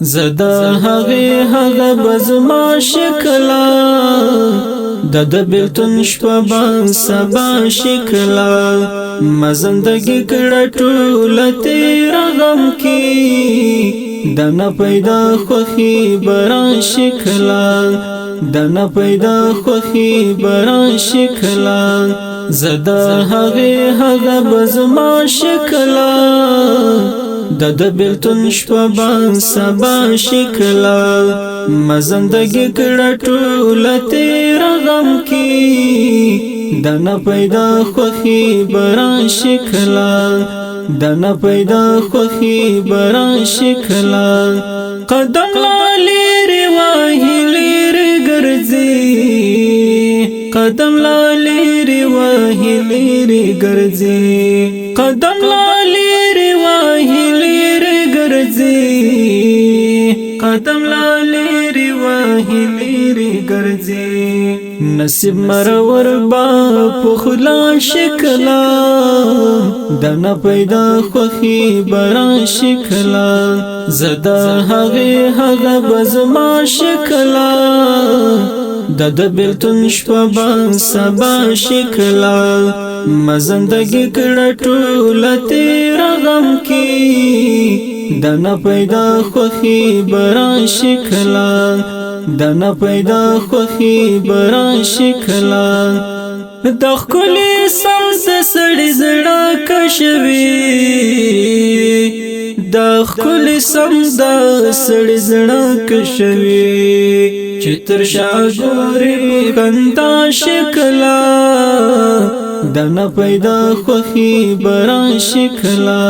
زدا هغه بزما شکلا د بیلتون شپه سبا شکلا مزندگی کړه ټول تیر غم کی دنا پیدا خوخي برا شکلا دنا پیدا خوخي برا شکلا زدا هغه بزما شکلا د بیلتون شپه سبا شکلا مزندگی کړه ټول تیر غم کی دنا پیدا خوخي برا شکلا دنا پیدا خوخي برا شکلا قدم لالي واهلي ګرځي قدم لالي واهلي ګرځي قدم لالي واهلي ګرځي قدم لالي واهلي ګرځي نصیب مرور با پخلا شکلا دنا پیدا خوخي برا شکلا زدا هغه بزما شکلا د بیلتون شپه سبا شکلا مزندگی کړه ټول تیر غم کی دنا پیدا خوخي برا شکلا دنا پیدا خوخي برا شکلا د خپلې سم سړی زړه کشوي د خپلې سم د سړی زړه کشوي چې تر شاګوري کنتا شکلا دنا پیدا خوخي برا شکلا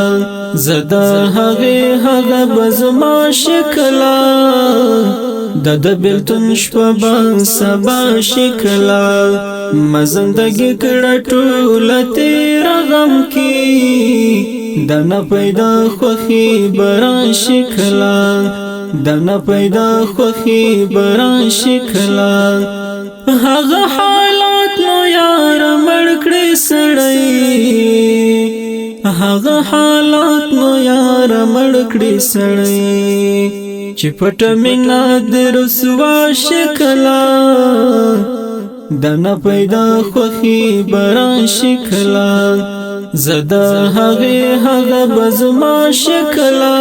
زدا هغه بزما شکلا د بیلتون شپه سبا شکلا مزندگی کړه ټول تیر غم کی دنا پیدا خوخي برا شکلا دنا پیدا خوخي برا شکلا هغه حالات نو یار مړ کړی سړی هغه حالات نو یار مړ کړی سړی چې پټ مینا د رسوا شکلا دنا پیدا خوخي برا شکلا زدا هغه بزما شکلا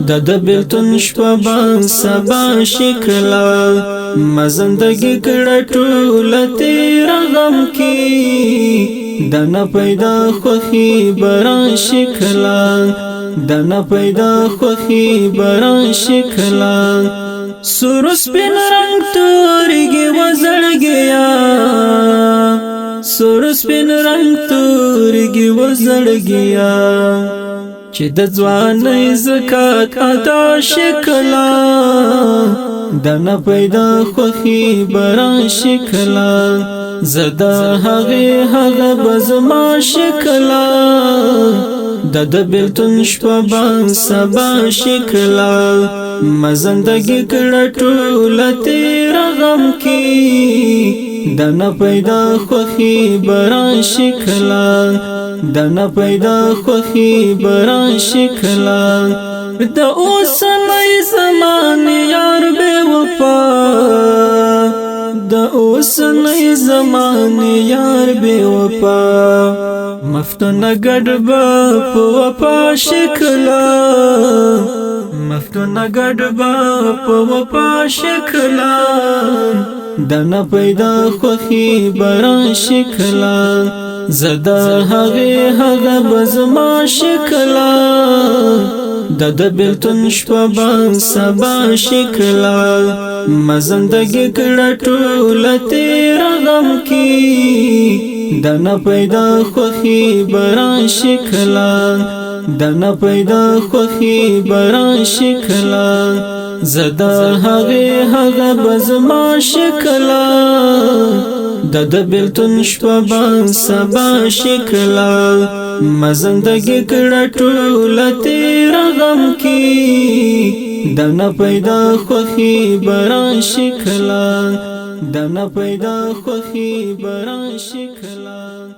د بیلتون شپه سبا شکلا مزندگی کړه ټول تیر غم کی دنا پیدا خوخي برا شکلا دنا پیدا خوخي برا شکلا سورس پن رنگ تورگی وزړګیا سورس پن رنگ تورگی وزړګیا چې د ځوانۍ زکات ادا شکلا دنا پیدا خوخي برا شکلا زدا هغه بزما شکلا د بیلتون شپه سبا شکلا مزندگی کړه ټول تیر غم کی دنا پیدا خوخي برا شکلا دنا پیدا خوخي برا شکلا د اوسنۍ زمانه یار بے وفا د اوسنۍ زمانه یار بے وفا مفتون گډبا په وفا شکلا مفتون گډبا په وفا شکلا دنا پیدا خوخي برا شکلا زدا هغه بزما شکلا د بیلتون شپه سبا شکلا مزندگی کړه ټول تیر غم کی دنا پیدا خوخي برا شکلا دنا پیدا خوخي برا شکلا زدا هغه بزما شکلا د بیلتون شپه سبا شکلا مزندگی کړه ټول تیر غم کی دنا پیدا خوخي برا شکلا دنا پیدا خوخي برا شکلا